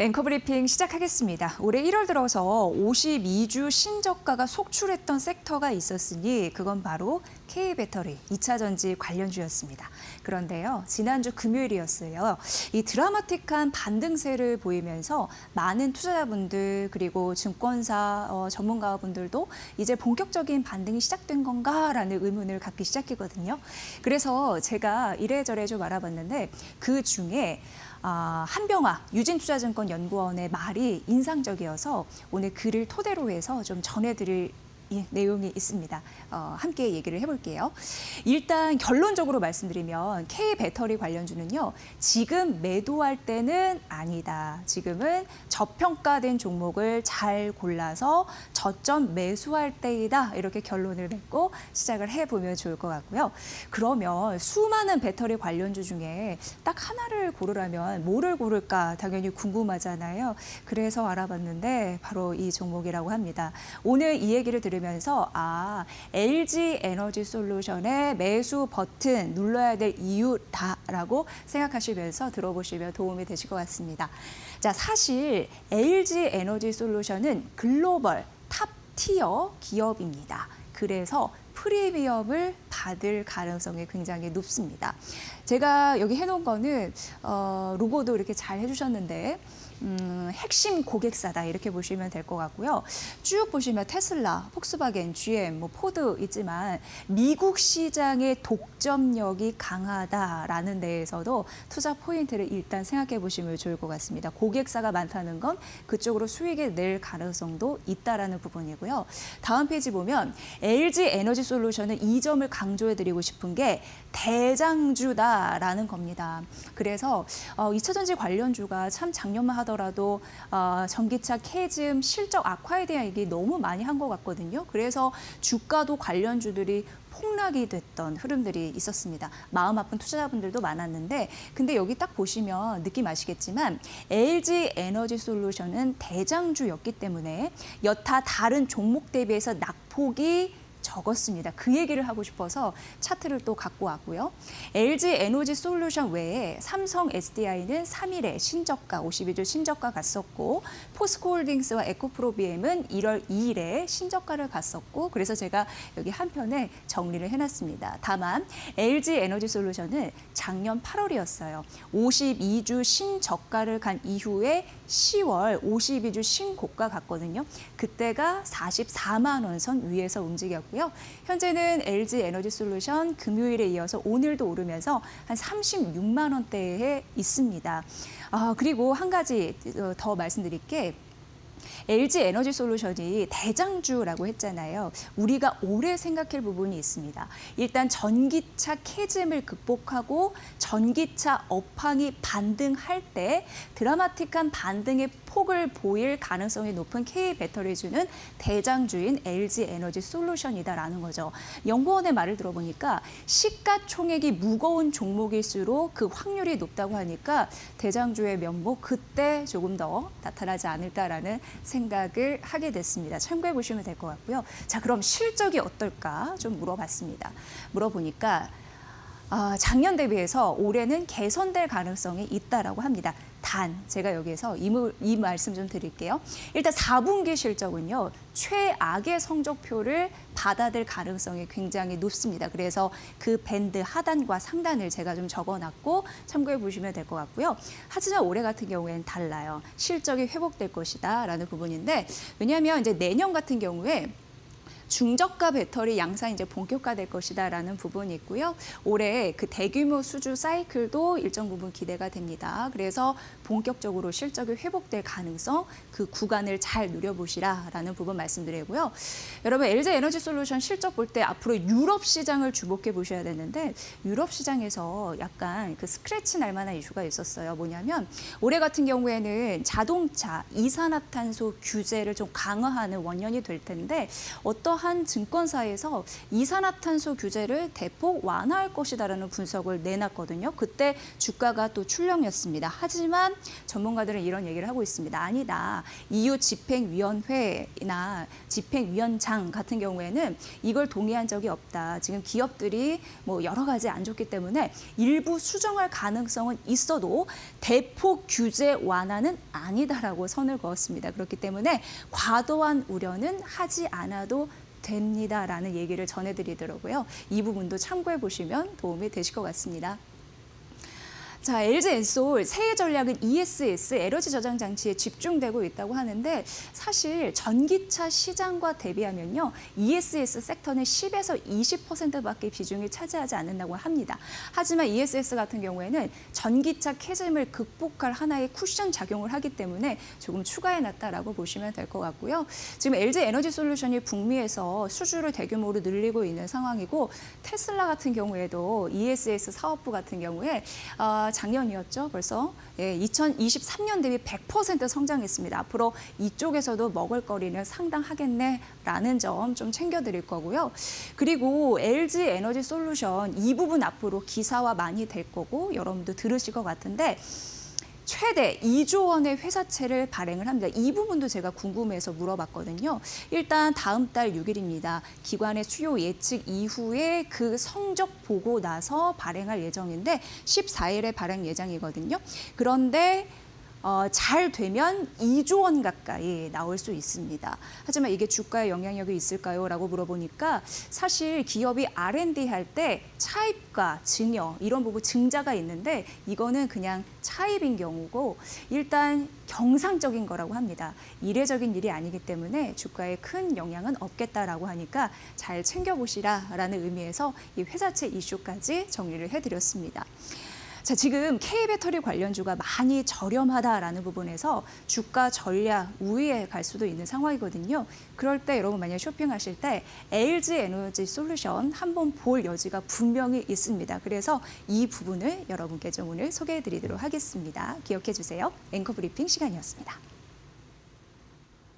앵커 브리핑 시작하겠습니다. 올해 1월 들어서 52주 신저가가 속출했던 섹터가 있었으니 그건 바로 K배터리 2차 전지 관련주였습니다. 그런데요, 지난주 금요일이었어요. 이 드라마틱한 반등세를 보이면서 많은 투자자분들 그리고 증권사 전문가분들도 이제 본격적인 반등이 시작된 건가라는 의문을 갖기 시작했거든요. 그래서 제가 이래저래 좀 알아봤는데 그 중에 한병화 유진투자증권 연구원의 말이 인상적이어서 오늘 글을 토대로 해서 좀 전해드릴 내용이 있습니다. 함께 얘기를 해볼게요. 일단 결론적으로 말씀드리면 K배터리 관련주는요. 지금 매도할 때는 아니다. 지금은 저평가된 종목을 잘 골라서 저점 매수할 때이다. 이렇게 결론을 맺고 시작을 해보면 좋을 것 같고요. 그러면 수많은 배터리 관련주 중에 딱 하나를 고르라면 뭐를 고를까 당연히 궁금하잖아요. 그래서 알아봤는데 바로 이 종목이라고 합니다. 오늘 이 얘기를 들으면서 LG 에너지 솔루션의 매수 버튼 눌러야 될 이유다라고 생각하시면서 들어보시면 도움이 되실 것 같습니다. 자, 사실 LG 에너지 솔루션은 글로벌 탑 티어 기업입니다. 그래서 프리미엄을 받을 가능성이 굉장히 높습니다. 제가 여기 해놓은 거는 로고도 이렇게 잘 해주셨는데 핵심 고객사다 이렇게 보시면 될 것 같고요. 쭉 보시면 테슬라, 폭스바겐, GM, 포드 있지만 미국 시장의 독점력이 강하다라는 데에서도 투자 포인트를 일단 생각해 보시면 좋을 것 같습니다. 고객사가 많다는 건 그쪽으로 수익을 낼 가능성도 있다라는 부분이고요. 다음 페이지 보면 LG 에너지 솔루션은 이 점을 강조해 드리고 싶은 게 대장주다라는 겁니다. 그래서 2차 전지 관련주가 참 작년만 하더라도 전기차 캐즘 실적 악화에 대한 얘기 너무 많이 한 것 같거든요. 그래서 주가도 관련주들이 폭락이 됐던 흐름들이 있었습니다. 마음 아픈 투자자분들도 많았는데 근데 여기 딱 보시면 느낌 아시겠지만 LG 에너지 솔루션은 대장주였기 때문에 여타 다른 종목 대비해서 낙폭이 적었습니다. 그 얘기를 하고 싶어서 차트를 또 갖고 왔고요. LG 에너지 솔루션 외에 삼성 SDI는 3일에 신저가, 52주 신저가 갔었고 포스코홀딩스와 에코프로비엠은 1월 2일에 신저가를 갔었고 그래서 제가 여기 한편에 정리를 해놨습니다. 다만 LG 에너지 솔루션은 작년 8월이었어요. 52주 신저가를 간 이후에 10월 52주 신고가 갔거든요. 그때가 44만 원 선 위에서 움직였고요. 현재는 LG 에너지 솔루션 금요일에 이어서 오늘도 오르면서 한 36만 원대에 있습니다. 그리고 한 가지 더 말씀드릴 게 LG 에너지 솔루션이 대장주라고 했잖아요. 우리가 오래 생각할 부분이 있습니다. 일단 전기차 캐즘을 극복하고 전기차 업황이 반등할 때 드라마틱한 반등의 폭을 보일 가능성이 높은 K배터리주는 대장주인 LG 에너지 솔루션이다라는 거죠. 연구원의 말을 들어보니까 시가총액이 무거운 종목일수록 그 확률이 높다고 하니까 대장주의 면목 그때 조금 더 나타나지 않을까라는 생각을 하게 됐습니다. 참고해 보시면 될 것 같고요. 자, 그럼 실적이 어떨까 좀 물어봤습니다. 물어보니까 작년 대비해서 올해는 개선될 가능성이 있다라고 합니다. 단, 제가 여기에서 이 말씀 좀 드릴게요. 일단 4분기 실적은요, 최악의 성적표를 받아들 가능성이 굉장히 높습니다. 그래서 그 밴드 하단과 상단을 제가 좀 적어놨고 참고해 보시면 될 것 같고요. 하지만 올해 같은 경우에는 달라요. 실적이 회복될 것이다라는 부분인데 왜냐하면 이제 내년 같은 경우에 중저가 배터리 양산이 이제 본격화될 것이다라는 부분이 있고요. 올해 그 대규모 수주 사이클도 일정 부분 기대가 됩니다. 그래서 본격적으로 실적이 회복될 가능성, 그 구간을 잘 누려보시라라는 부분 말씀드리고요. 여러분 LG 에너지 솔루션 실적 볼 때 앞으로 유럽 시장을 주목해 보셔야 되는데 유럽 시장에서 약간 그 스크래치 날 만한 이슈가 있었어요. 뭐냐면 올해 같은 경우에는 자동차 이산화탄소 규제를 좀 강화하는 원년이 될 텐데 어떠한 한 증권사에서 이산화탄소 규제를 대폭 완화할 것이다라는 분석을 내놨거든요. 그때 주가가 또 출렁였습니다. 하지만 전문가들은 이런 얘기를 하고 있습니다. 아니다. EU 집행위원회나 집행위원장 같은 경우에는 이걸 동의한 적이 없다. 지금 기업들이 뭐 여러 가지 안 좋기 때문에 일부 수정할 가능성은 있어도 대폭 규제 완화는 아니다라고 선을 그었습니다. 그렇기 때문에 과도한 우려는 하지 않아도 됩니다라는 얘기를 전해드리더라고요. 이 부분도 참고해 보시면 도움이 되실 것 같습니다. 자, LG 엔솔 새해 전략은 ESS 에너지 저장 장치에 집중되고 있다고 하는데 사실 전기차 시장과 대비하면요. ESS 섹터는 10에서 20%밖에 비중이 차지하지 않는다고 합니다. 하지만 ESS 같은 경우에는 전기차 캐즘을 극복할 하나의 쿠션 작용을 하기 때문에 조금 추가해놨다라고 보시면 될 것 같고요. 지금 LG 에너지 솔루션이 북미에서 수주를 대규모로 늘리고 있는 상황이고 테슬라 같은 경우에도 ESS 사업부 같은 경우에 작년이었죠. 벌써 2023년 대비 100% 성장했습니다. 앞으로 이쪽에서도 먹을거리는 상당하겠네라는 점 좀 챙겨드릴 거고요. 그리고 LG 에너지 솔루션 이 부분 앞으로 기사화 많이 될 거고 여러분도 들으실 것 같은데 최대 2조 원의 회사채를 발행을 합니다. 이 부분도 제가 궁금해서 물어봤거든요. 일단 다음 달 6일입니다. 기관의 수요 예측 이후에 그 성적 보고 나서 발행할 예정인데 14일에 발행 예정이거든요. 그런데 잘 되면 2조 원 가까이 나올 수 있습니다. 하지만 이게 주가에 영향력이 있을까요? 라고 물어보니까 사실 기업이 R&D 할 때 차입과 증여 이런 부분 증자가 있는데 이거는 그냥 차입인 경우고 일단 경상적인 거라고 합니다. 이례적인 일이 아니기 때문에 주가에 큰 영향은 없겠다라고 하니까 잘 챙겨보시라라는 의미에서 이 회사채 이슈까지 정리를 해드렸습니다. 자, 지금 K배터리 관련주가 많이 저렴하다라는 부분에서 주가 전략 우위에 갈 수도 있는 상황이거든요. 그럴 때 여러분 만약 쇼핑하실 때 LG 에너지 솔루션 한번 볼 여지가 분명히 있습니다. 그래서 이 부분을 여러분께 좀 오늘 소개해 드리도록 하겠습니다. 기억해 주세요. 앵커 브리핑 시간이었습니다.